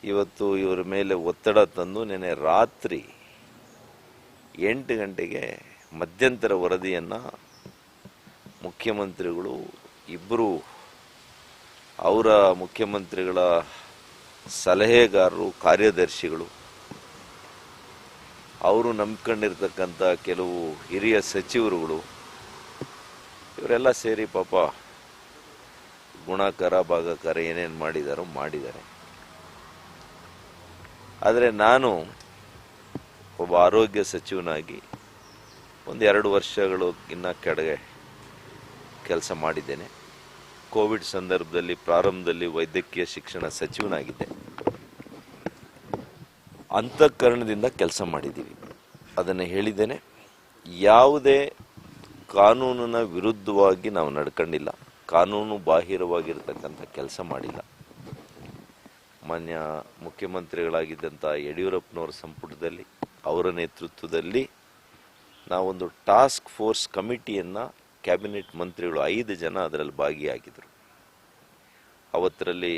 ಇವತ್ತು ಇವರ ಮೇಲೆ ಒತ್ತಡ ತಂದು ನೆನೆ ರಾತ್ರಿ 8 ಗಂಟೆಗೆ ಮಧ್ಯಂತರ ವರದಿಯನ್ನು ಮುಖ್ಯಮಂತ್ರಿಗಳು ಇಬ್ಬರು ಅವರ ಮುಖ್ಯಮಂತ್ರಿಗಳ ಸಲಹೆಗಾರರು ಕಾರ್ಯದರ್ಶಿಗಳು ಅವರು ನಂಬ್ಕೊಂಡಿರ್ತಕ್ಕಂಥ ಕೆಲವು ಹಿರಿಯ ಸಚಿವರುಗಳು ಇವರೆಲ್ಲ ಸೇರಿ ಪಾಪ ಗುಣಾಕಾರ ಭಾಗಕಾರ ಏನೇನು ಮಾಡಿದ್ದಾರೆ. ಆದರೆ ನಾನು ಒಬ್ಬ ಆರೋಗ್ಯ ಸಚಿವನಾಗಿ 1-2 ವರ್ಷಗಳು ಇನ್ನು ಕೆಳಗೆ ಕೆಲಸ ಮಾಡಿದ್ದೇನೆ. ಕೋವಿಡ್ ಸಂದರ್ಭದಲ್ಲಿ ಪ್ರಾರಂಭದಲ್ಲಿ ವೈದ್ಯಕೀಯ ಶಿಕ್ಷಣ ಸಚಿವನಾಗಿದ್ದೆ. ಅಂತಃಕರಣದಿಂದ ಕೆಲಸ ಮಾಡಿದ್ದೀವಿ. ಅದನ್ನು ಹೇಳಿದ್ದೇನೆ. ಯಾವುದೇ ಕಾನೂನಿನ ವಿರುದ್ಧವಾಗಿ ನಾವು ನಡ್ಕೊಂಡಿಲ್ಲ, ಕಾನೂನು ಬಾಹಿರವಾಗಿರ್ತಕ್ಕಂಥ ಕೆಲಸ ಮಾಡಿಲ್ಲ. ಮಾನ್ಯ ಮುಖ್ಯಮಂತ್ರಿಗಳಾಗಿದ್ದಂಥ ಯಡಿಯೂರಪ್ಪನವರ ಸಂಪುಟದಲ್ಲಿ ಅವರ ನೇತೃತ್ವದಲ್ಲಿ ನಾವೊಂದು ಟಾಸ್ಕ್ ಫೋರ್ಸ್ ಕಮಿಟಿಯನ್ನು ಕ್ಯಾಬಿನೆಟ್ ಮಂತ್ರಿಗಳು 5 ಜನ ಅದರಲ್ಲಿ ಭಾಗಿಯಾಗಿದ್ದರು. ಅವತ್ತರಲ್ಲಿ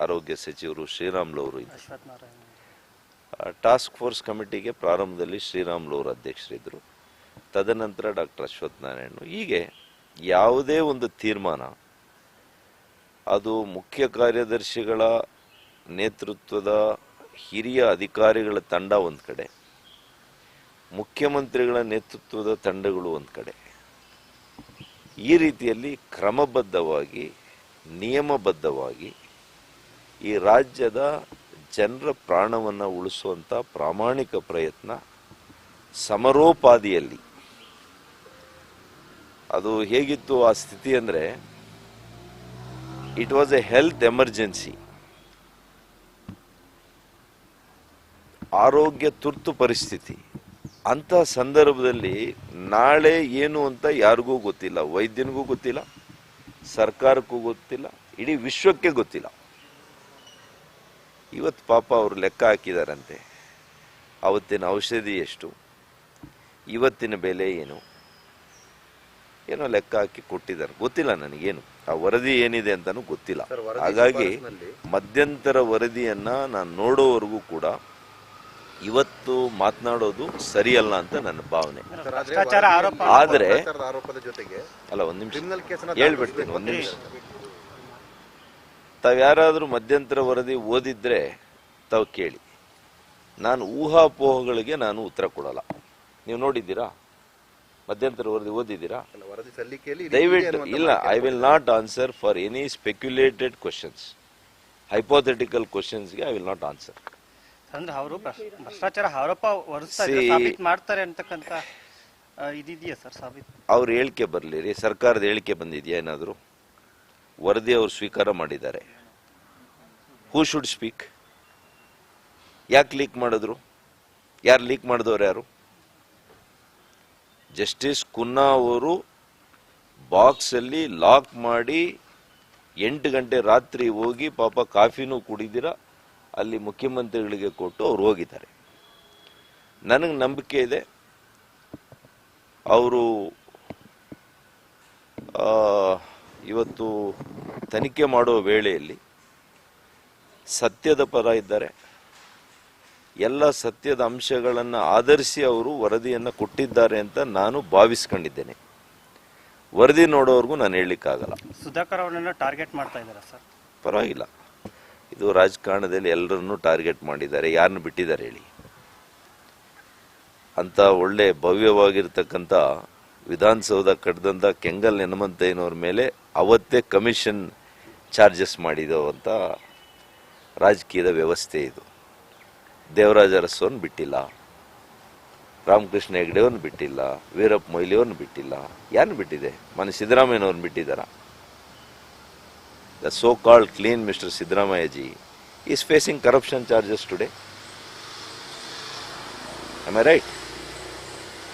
ಆರೋಗ್ಯ ಸಚಿವರು ಶ್ರೀರಾಮುಲು ಅವರು ಇದ್ದರು. ಟಾಸ್ಕ್ ಫೋರ್ಸ್ ಕಮಿಟಿಗೆ ಪ್ರಾರಂಭದಲ್ಲಿ ಶ್ರೀರಾಮುಲು ಅವರು ಅಧ್ಯಕ್ಷರಿದ್ದರು. ತದನಂತರ ಡಾಕ್ಟರ್ ಅಶ್ವಥ್ ನಾರಾಯಣ. ಹೀಗೆ ಯಾವುದೇ ಒಂದು ತೀರ್ಮಾನ ಅದು ಮುಖ್ಯ ಕಾರ್ಯದರ್ಶಿಗಳ ನೇತೃತ್ವದ ಹಿರಿಯ ಅಧಿಕಾರಿಗಳ ತಂಡ ಒಂದು ಕಡೆ, ಮುಖ್ಯಮಂತ್ರಿಗಳ ನೇತೃತ್ವದ ತಂಡಗಳು ಒಂದು ಕಡೆ, ಈ ರೀತಿಯಲ್ಲಿ ಕ್ರಮಬದ್ಧವಾಗಿ ನಿಯಮಬದ್ಧವಾಗಿ ಈ ರಾಜ್ಯದ ಜನರ ಪ್ರಾಣವನ್ನು ಉಳಿಸುವಂಥ ಪ್ರಾಮಾಣಿಕ ಪ್ರಯತ್ನ ಸಮರೋಪಾದಿಯಲ್ಲಿ. ಅದು ಹೇಗಿತ್ತು ಆ ಸ್ಥಿತಿ ಅಂದರೆ, it was A health emergency, ಆರೋಗ್ಯ ತುರ್ತು ಪರಿಸ್ಥಿತಿ. ಅಂಥ ಸಂದರ್ಭದಲ್ಲಿ ನಾಳೆ ಏನು ಅಂತ ಯಾರಿಗೂ ಗೊತ್ತಿಲ್ಲ, ವೈದ್ಯನಿಗೂ ಗೊತ್ತಿಲ್ಲ, ಸರ್ಕಾರಕ್ಕೂ ಗೊತ್ತಿಲ್ಲ, ಇಡೀ ವಿಶ್ವಕ್ಕೆ ಗೊತ್ತಿಲ್ಲ. ಇವತ್ತು ಪಾಪ ಅವರು ಲೆಕ್ಕ ಹಾಕಿದಾರಂತೆ, ಅವತ್ತಿನ ಔಷಧಿ ಎಷ್ಟು, ಇವತ್ತಿನ ಬೆಲೆ ಏನು, ಏನೋ ಲೆಕ್ಕ ಹಾಕಿ ಕೊಟ್ಟಿದ್ದಾರೆ. ಗೊತ್ತಿಲ್ಲ ನನಗೇನು, ಆ ವರದಿ ಏನಿದೆ ಅಂತಾನೂ ಗೊತ್ತಿಲ್ಲ. ಹಾಗಾಗಿ ಮಧ್ಯಂತರ ವರದಿಯನ್ನ ನಾನು ನೋಡೋವರೆಗೂ ಕೂಡ ಇವತ್ತು ಮಾತನಾಡೋದು ಸರಿಯಲ್ಲ ಅಂತ ನನ್ನ ಭಾವನೆ. ಆದರೆ ಅಲ್ಲ, ಒಂದ್ ನಿಮಿಷ ಹೇಳ್ಬಿಡ್ತೀನಿ, ಒಂದ್ ನಿಮಿಷ. ತಾವ್ಯಾರಾದ್ರೂ ಮಧ್ಯಂತರ ವರದಿ ಓದಿದ್ರೆ ತಾವು ಕೇಳಿ. ನಾನು ಊಹಾಪೋಹಗಳಿಗೆ ನಾನು ಉತ್ತರ ಕೊಡಲ್ಲ. ನೀವು ನೋಡಿದ್ದೀರಾ ಮಧ್ಯಂತರ ವರದಿ? ಓದಿದ್ದೀರಾ? ದಯವಿಟ್ಟು ಇಲ್ಲ. I will not answer for any speculated questions, hypothetical ಕ್ವಶನ್ಸ್ಗೆ ಐ ವಿಲ್ ನಾಟ್ ಆನ್ಸರ್. ಅಂದ್ರೆ ಅವರು ಭ್ರಷ್ಟಾಚಾರ ಆರೋಪ ಮಾಡ್ತಾರೆ ಅಂತಕ್ಕಂಥ ಇದೆಯಾ ಸರ್ ಸಾಬೀತು? ಅವ್ರ ಹೇಳಿಕೆ ಬರಲಿ, ಸರ್ಕಾರದ ಹೇಳಿಕೆ ಬಂದಿದೆಯಾ ಏನಾದರೂ? ವರದಿ ಅವರು ಸ್ವೀಕಾರ ಮಾಡಿದ್ದಾರೆ. Who should speak? ಯಾಕೆ ಲೀಕ್ ಮಾಡಿದ್ರು? ಯಾರು ಲೀಕ್ ಮಾಡಿದವ್ರು ಯಾರು? ಜಸ್ಟಿಸ್ ಕುನ್ನಾ ಅವರು ಬಾಕ್ಸಲ್ಲಿ ಲಾಕ್ ಮಾಡಿ 8 ಗಂಟೆ ರಾತ್ರಿ ಹೋಗಿ ಪಾಪ ಕಾಫಿನೂ ಕುಡಿದಿರ ಅಲ್ಲಿ ಮುಖ್ಯಮಂತ್ರಿಗಳಿಗೆ ಕೊಟ್ಟು ಅವ್ರು ಹೋಗಿದ್ದಾರೆ. ನನಗೆ ನಂಬಿಕೆ ಇದೆ ಅವರು ಇವತ್ತು ತನಿಖೆ ಮಾಡುವ ವೇಳೆಯಲ್ಲಿ ಸತ್ಯದ ಪರ ಇದ್ದಾರೆ. ಎಲ್ಲ ಸತ್ಯದ ಅಂಶಗಳನ್ನು ಆಧರಿಸಿ ಅವರು ವರದಿಯನ್ನು ಕೊಟ್ಟಿದ್ದಾರೆ ಅಂತ ನಾನು ಭಾವಿಸ್ಕೊಂಡಿದ್ದೇನೆ. ವರದಿ ನೋಡೋವರೆಗೂ ನಾನು ಹೇಳಲಿಕ್ಕಾಗಲ್ಲ. ಸುಧಾಕರ್ ಅವರನ್ನ ಟಾರ್ಗೆಟ್ ಮಾಡ್ತಾ ಇದ್ದಾರೆ ಸರ್? ಪರವಾಗಿಲ್ಲ, ಇದು ರಾಜಕಾರಣದಲ್ಲಿ ಎಲ್ಲರನ್ನೂ ಟಾರ್ಗೆಟ್ ಮಾಡಿದ್ದಾರೆ. ಯಾರನ್ನು ಬಿಟ್ಟಿದ್ದಾರೆ ಹೇಳಿ? ಅಂತ ಒಳ್ಳೆ ಭವ್ಯವಾಗಿರ್ತಕ್ಕಂಥ ವಿಧಾನಸೌಧ ಕಟ್ಟಿದಂಥ ಕೆಂಗಲ್ ಹನುಮಂತಯ್ಯನವ್ರ ಮೇಲೆ ಅವತ್ತೇ ಕಮಿಷನ್ ಚಾರ್ಜಸ್ ಮಾಡಿದವಂಥ ರಾಜಕೀಯದ ವ್ಯವಸ್ಥೆ ಇದು. ದೇವರಾಜ ಅರಸೋನ್ ಬಿಟ್ಟಿಲ್ಲ, ರಾಮಕೃಷ್ಣ ಹೆಗಡೆಯವ್ರನ್ನ ಬಿಟ್ಟಿಲ್ಲ, ವೀರಪ್ಪ ಮೊಯ್ಲಿಯವ್ರನ್ನ ಬಿಟ್ಟಿಲ್ಲ. ಯಾರನ್ನ ಬಿಟ್ಟಿದೆ? ಮನೆ ಸಿದ್ದರಾಮಯ್ಯನವ್ರನ್ನ ಬಿಟ್ಟಿದ್ದಾರ? The so-called clean Mr. Siddaramaiah ji is facing corruption charges today. Am I right?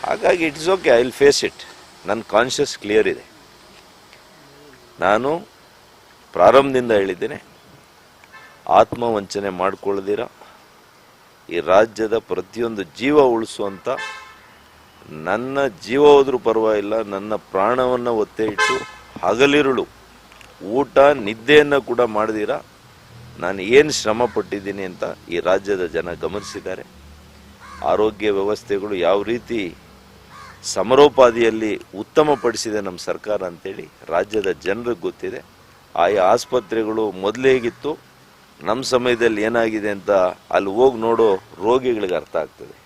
ಹಾಗಾಗಿ it is okay, I will face it. ನನ್ನ ಕಾನ್ಷಿಯಸ್ ಕ್ಲಿಯರ್ ಇದೆ. ನಾನು ಪ್ರಾರಂಭದಿಂದ ಹೇಳಿದ್ದೇನೆ, ಆತ್ಮವಂಚನೆ ಮಾಡಿಕೊಳ್ಳದಿರ ಈ ರಾಜ್ಯದ ಪ್ರತಿಯೊಂದು ಜೀವ ಉಳಿಸುವಂಥ, ನನ್ನ ಜೀವ ಹೋದ್ರೂ ಪರವಾಗಿಲ್ಲ, ನನ್ನ ಪ್ರಾಣವನ್ನು ಒತ್ತೆ ಇಟ್ಟು ಹಗಲಿರುಳು ಊಟ ನಿದ್ದೆಯನ್ನು ಕೂಡ ಮಾಡದಿರ ನಾನು ಏನು ಶ್ರಮ ಪಟ್ಟಿದ್ದೀನಿ ಅಂತ ಈ ರಾಜ್ಯದ ಜನ ಗಮನಿಸಿದ್ದಾರೆ. ಆರೋಗ್ಯ ವ್ಯವಸ್ಥೆಗಳು ಯಾವ ರೀತಿ ಸಮರೋಪಾದಿಯಲ್ಲಿ ಉತ್ತಮಪಡಿಸಿದೆ ನಮ್ಮ ಸರ್ಕಾರ ಅಂತೇಳಿ ರಾಜ್ಯದ ಜನರಿಗೆ ಗೊತ್ತಿದೆ. ಆಯಾ ಆಸ್ಪತ್ರೆಗಳು ಮೊದಲು ಹೇಗಿತ್ತು, ನಮ್ಮ ಸಮಯದಲ್ಲಿ ಏನಾಗಿದೆ ಅಂತ ಅಲ್ಲಿ ಹೋಗಿ ನೋಡೋ ರೋಗಿಗಳಿಗೆ ಅರ್ಥ ಆಗ್ತದೆ.